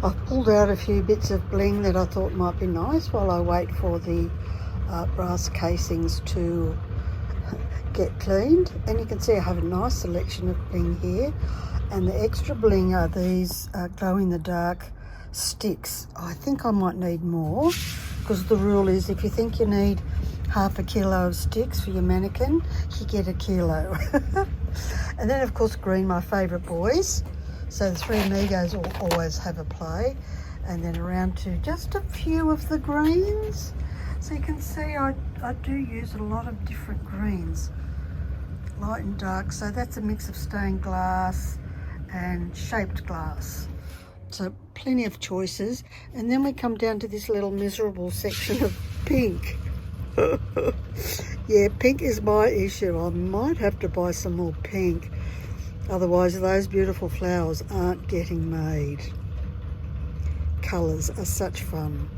I've pulled out a few bits of bling that I thought might be nice while I wait for the brass casings to get cleaned. And you can see I have a nice selection of bling here. And the extra bling are these glow-in-the-dark sticks. I think I might need more, because the rule is if you think you need half a kilo of sticks for your mannequin, you get a kilo. And then of course green, my favourite boys. So the three amigos will always have a play. And then around to just a few of the greens. So you can see I do use a lot of different greens, light and dark. So that's a mix of stained glass and shaped glass. So plenty of choices. And then we come down to this little miserable section of pink. Yeah, pink is my issue. I might have to buy some more pink. Otherwise those beautiful flowers aren't getting made. Colours are such fun.